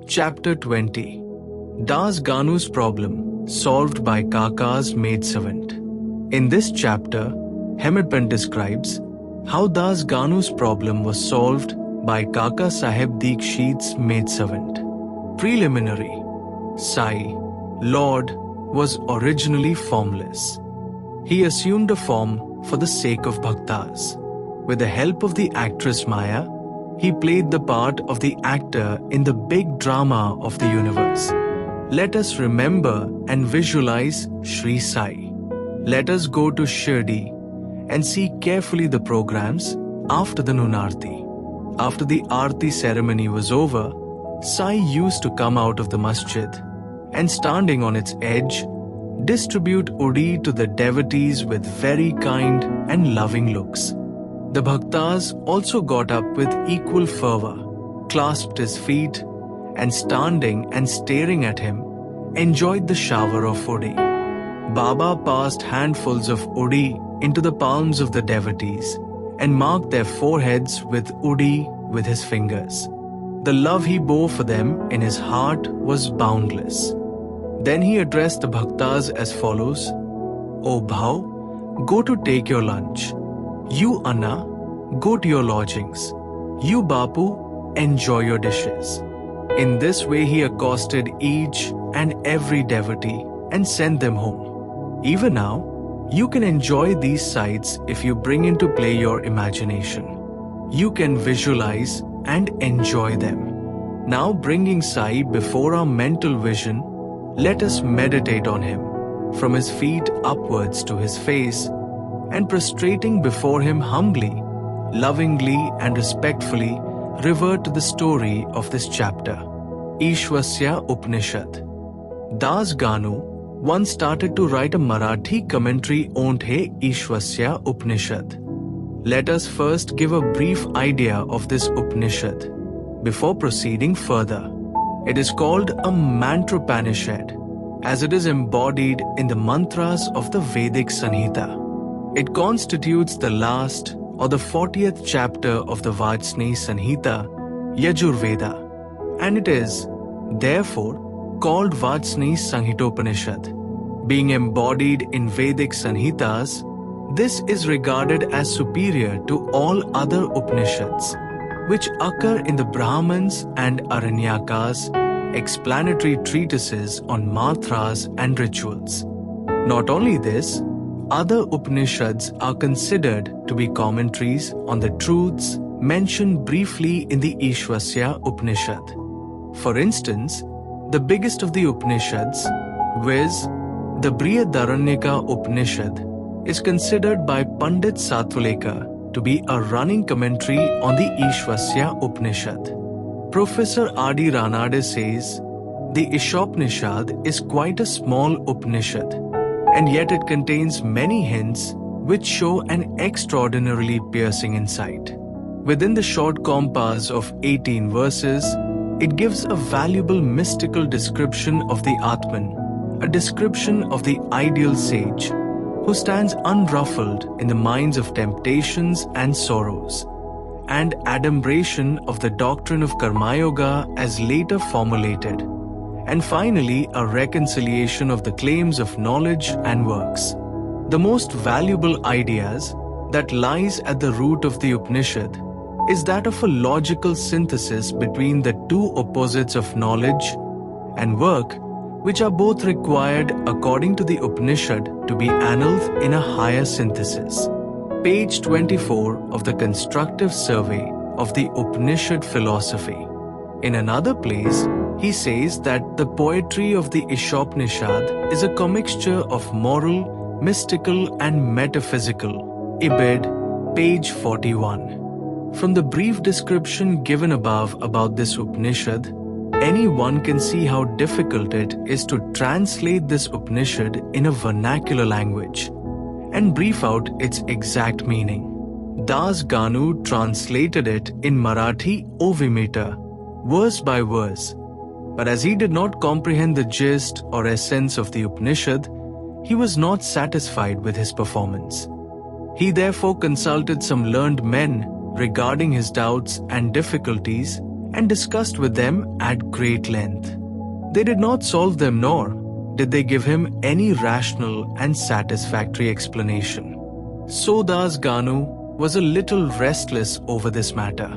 Chapter 20. Das Ganu's Problem, solved by Kaka's maidservant. In this chapter, Hemadpant describes how Das Ganu's problem was solved by Kaka Sahib Dikshit's maidservant. Preliminary. Sai, Lord, was originally formless. He assumed a form for the sake of bhaktas. With the help of the actress Maya, he played the part of the actor in the big drama of the universe. Let us remember and visualize Shri Sai. Let us go to Shirdi and see carefully the programs after the Nunarti. After the Aarti ceremony was over, Sai used to come out of the masjid and, standing on its edge, distribute udi to the devotees with very kind and loving looks. The bhaktas also got up with equal fervor, clasped his feet, and standing and staring at him, enjoyed the shower of udi. Baba passed handfuls of udi into the palms of the devotees and marked their foreheads with udi with his fingers. The love he bore for them in his heart was boundless. Then he addressed the bhaktas as follows: O Bhau, go to take your lunch. You Anna, go to your lodgings. You Bapu, enjoy your dishes. In this way he accosted each and every devotee and sent them home. Even now, you can enjoy these sights if you bring into play your imagination. You can visualize and enjoy them. Now, bringing Sai before our mental vision, let us meditate on him, from his feet upwards to his face, and prostrating before him humbly, lovingly and respectfully revert to the story of this chapter. Ishwasya Upanishad. Das Ganu once started to write a Marathi commentary on Ishwasya Upanishad. Let us first give a brief idea of this Upanishad before proceeding further. It is called a Mantropanishad, as it is embodied in the mantras of the Vedic Sanhita. It constitutes the last or the 40th chapter of the Vajsneyi Sanhita, Yajurveda, and it is, therefore, called Vajsneyi Sanhitopanishad. Being embodied in Vedic Sanhitas, this is regarded as superior to all other Upanishads, which occur in the Brahmans and Aranyakas, explanatory treatises on mantras and rituals. Not only this, other Upanishads are considered to be commentaries on the truths mentioned briefly in the Ishwasya Upanishad. For instance, the biggest of the Upanishads, viz. the Brihadaranyaka Upanishad, is considered by Pandit Satvulekar to be a running commentary on the Ishwasya Upanishad. Professor R.D. Ranade says, the Ishopanishad is quite a small Upanishad, and yet it contains many hints which show an extraordinarily piercing insight. Within the short compass of 18 verses, it gives a valuable mystical description of the Atman, a description of the ideal sage, who stands unruffled in the minds of temptations and sorrows, and adumbration of the doctrine of Karma Yoga as later formulated, and finally a reconciliation of the claims of knowledge and works. The most valuable ideas that lies at the root of the Upanishad is that of a logical synthesis between the two opposites of knowledge and work, which are both required according to the Upanishad to be annulled in a higher synthesis. Page 24 of the Constructive Survey of the Upanishad Philosophy. In another place, he says that the poetry of the Ishopanishad is a commixture of moral, mystical and metaphysical. Ibid, page 41. From the brief description given above about this Upanishad, anyone can see how difficult it is to translate this Upanishad in a vernacular language and brief out its exact meaning. Das Ganu translated it in Marathi ovimeter, verse by verse, but as he did not comprehend the gist or essence of the Upanishad, he was not satisfied with his performance. He therefore consulted some learned men regarding his doubts and difficulties and discussed with them at great length. They did not solve them, nor did they give him any rational and satisfactory explanation. So Das Ganu was a little restless over this matter.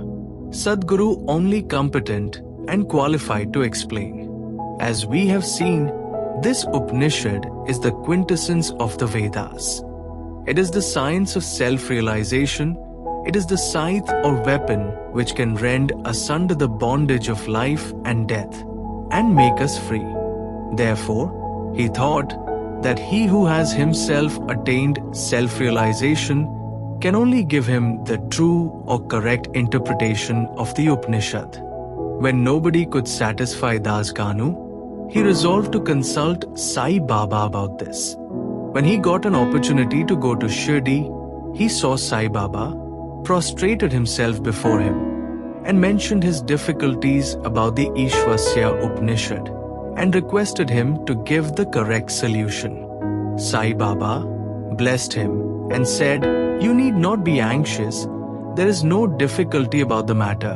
Sadguru only competent and qualified to explain. As we have seen, this Upanishad is the quintessence of the Vedas. It is the science of self-realization. It is the scythe or weapon which can rend asunder the bondage of life and death and make us free. Therefore, he thought that he who has himself attained self-realization can only give him the true or correct interpretation of the Upanishad. When nobody could satisfy Das Ganu, he resolved to consult Sai Baba about this. When he got an opportunity to go to Shirdi, he saw Sai Baba, prostrated himself before him, and mentioned his difficulties about the Ishvasya Upanishad and requested him to give the correct solution. Sai Baba blessed him and said, "You need not be anxious. There is no difficulty about the matter.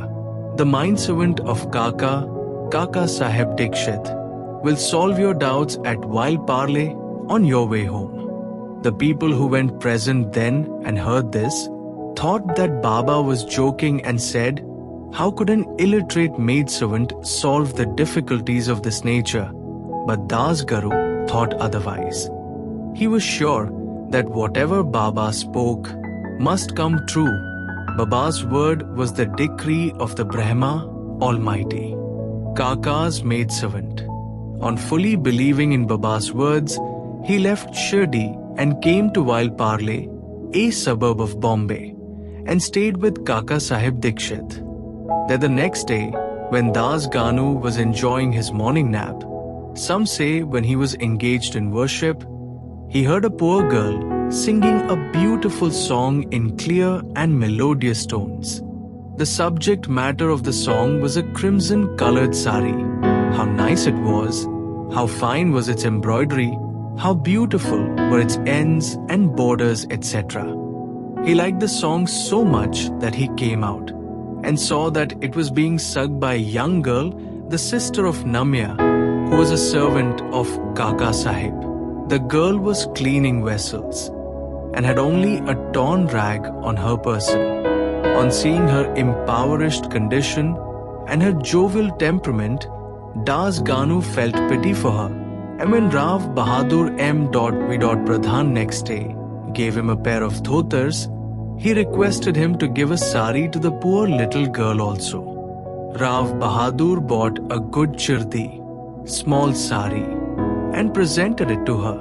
The mind-servant of Kaka Sahib Dikshit, will solve your doubts at Wild Parley on your way home." The people who went present then and heard this thought that Baba was joking and said, "How could an illiterate maidservant solve the difficulties of this nature?" But Das Guru thought otherwise. He was sure that whatever Baba spoke must come true. Baba's word was the decree of the Brahma Almighty. Kaka's maidservant. On fully believing in Baba's words, he left Shirdi and came to Wild Parley, a suburb of Bombay, and stayed with Kaka Sahib Dikshit. There the next day, when Das Ganu was enjoying his morning nap, some say when he was engaged in worship, he heard a poor girl singing a beautiful song in clear and melodious tones. The subject matter of the song was a crimson-colored sari. How nice it was, how fine was its embroidery, how beautiful were its ends and borders, etc. He liked the song so much that he came out and saw that it was being sung by a young girl, the sister of Namya, who was a servant of Kaka Sahib. The girl was cleaning vessels and had only a torn rag on her person. On seeing her impoverished condition and her jovial temperament, Das Ganu felt pity for her, and when Rav Bahadur M.V. Pradhan next day gave him a pair of dhotars, he requested him to give a sari to the poor little girl also. Rav Bahadur bought a good chirdi, small sari, and presented it to her.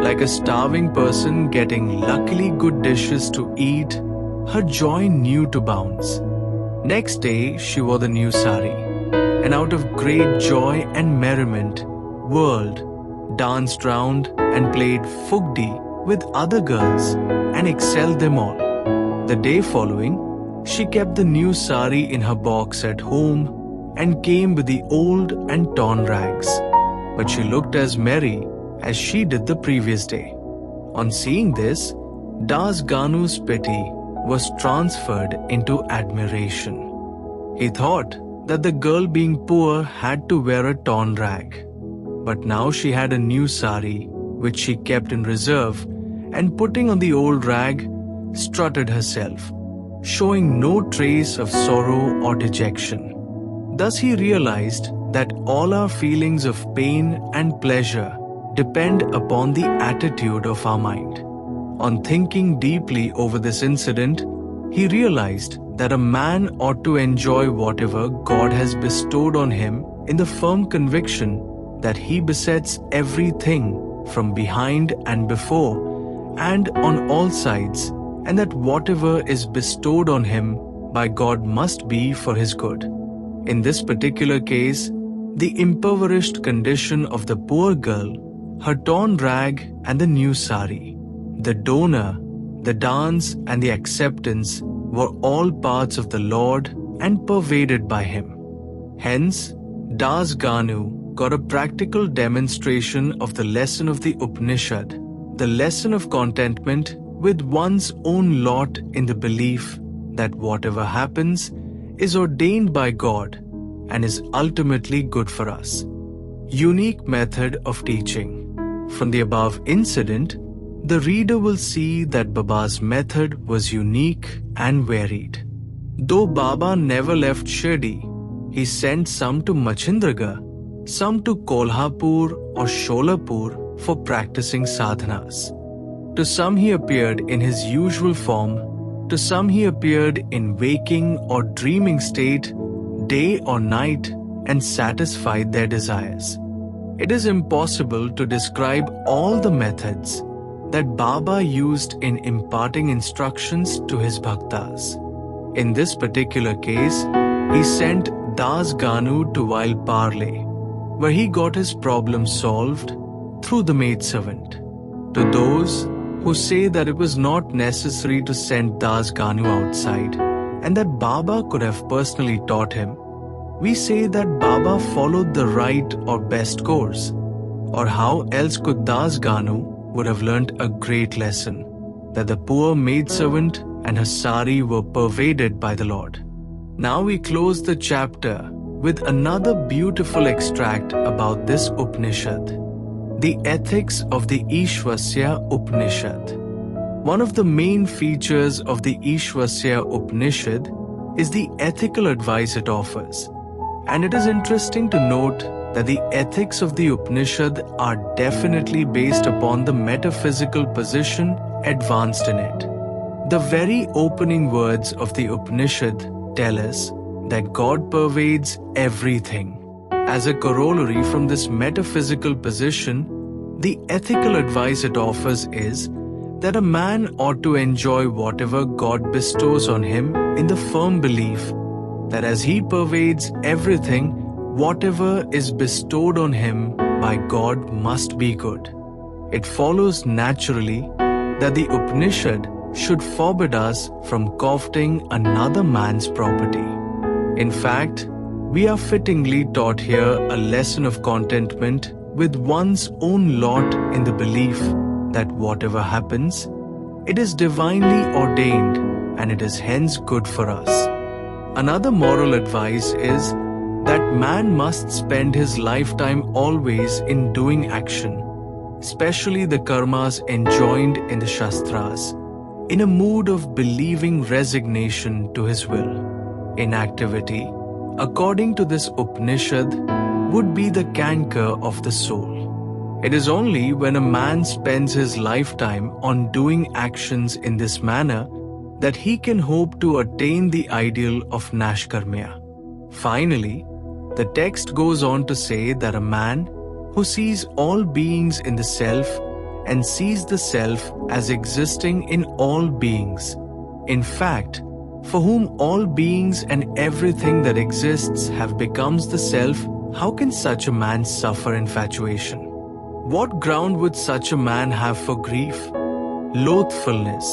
Like a starving person getting luckily good dishes to eat, her joy knew to bounds. Next day she wore the new sari, and out of great joy and merriment, whirled, danced round and played fugdi with other girls and excelled them all. The day following, she kept the new sari in her box at home and came with the old and torn rags. But she looked as merry as she did the previous day. On seeing this, Das Ganu's pity was transferred into admiration. He thought that the girl being poor had to wear a torn rag. But now she had a new sari which she kept in reserve, and putting on the old rag, strutted herself, showing no trace of sorrow or dejection. Thus he realized that all our feelings of pain and pleasure depend upon the attitude of our mind. On thinking deeply over this incident, he realized that a man ought to enjoy whatever God has bestowed on him in the firm conviction that he besets everything from behind and before and on all sides, and that whatever is bestowed on him by God must be for his good. In this particular case, the impoverished condition of the poor girl, her torn rag and the new sari, the donor, the dance and the acceptance were all parts of the Lord and pervaded by him. Hence, Das Ganu got a practical demonstration of the lesson of the Upanishad, the lesson of contentment with one's own lot in the belief that whatever happens is ordained by God and is ultimately good for us. Unique method of teaching. From the above incident, the reader will see that Baba's method was unique and varied. Though Baba never left Shirdi, he sent some to Machindragarh, some to Kolhapur or Sholapur for practicing sadhanas. To some he appeared in his usual form, to some he appeared in waking or dreaming state, day or night, and satisfied their desires. It is impossible to describe all the methods that Baba used in imparting instructions to his bhaktas. In this particular case, he sent Das Ganu to Wild Parley, where he got his problem solved through the maidservant. To those who say that it was not necessary to send Das Ganu outside and that Baba could have personally taught him, we say that Baba followed the right or best course, or how else could Das Ganu would have learnt a great lesson, that the poor maidservant and her sari were pervaded by the Lord. Now we close the chapter with another beautiful extract about this Upanishad, the ethics of the Ishvasya Upanishad. One of the main features of the Ishvasya Upanishad is the ethical advice it offers. And it is interesting to note that the ethics of the Upanishad are definitely based upon the metaphysical position advanced in it. The very opening words of the Upanishad tell us that God pervades everything. As a corollary from this metaphysical position, the ethical advice it offers is that a man ought to enjoy whatever God bestows on him in the firm belief that as he pervades everything, whatever is bestowed on him by God must be good. It follows naturally that the Upanishad should forbid us from coveting another man's property. In fact, we are fittingly taught here a lesson of contentment with one's own lot in the belief that whatever happens, it is divinely ordained and it is hence good for us. Another moral advice is that man must spend his lifetime always in doing action, especially the karmas enjoined in the Shastras, in a mood of believing resignation to his will. Inactivity, according to this Upanishad, would be the canker of the soul. It is only when a man spends his lifetime on doing actions in this manner that he can hope to attain the ideal of Nashkarmya. Finally, the text goes on to say that a man who sees all beings in the self and sees the self as existing in all beings, in fact, for whom all beings and everything that exists have becomes the self, how can such a man suffer infatuation? What ground would such a man have for grief? Loathfulness,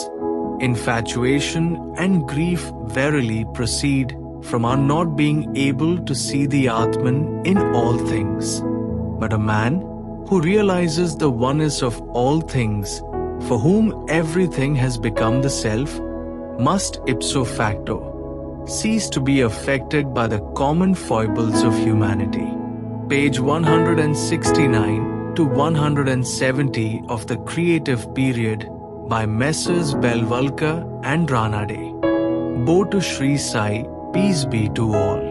infatuation and grief verily proceed from our not being able to see the Atman in all things. But a man who realizes the oneness of all things, for whom everything has become the self, must ipso facto cease to be affected by the common foibles of humanity. Page 169 to 170 of the Creative Period by Messrs. Belvalkar and Ranade. Bo to Shri Sai, peace be to all.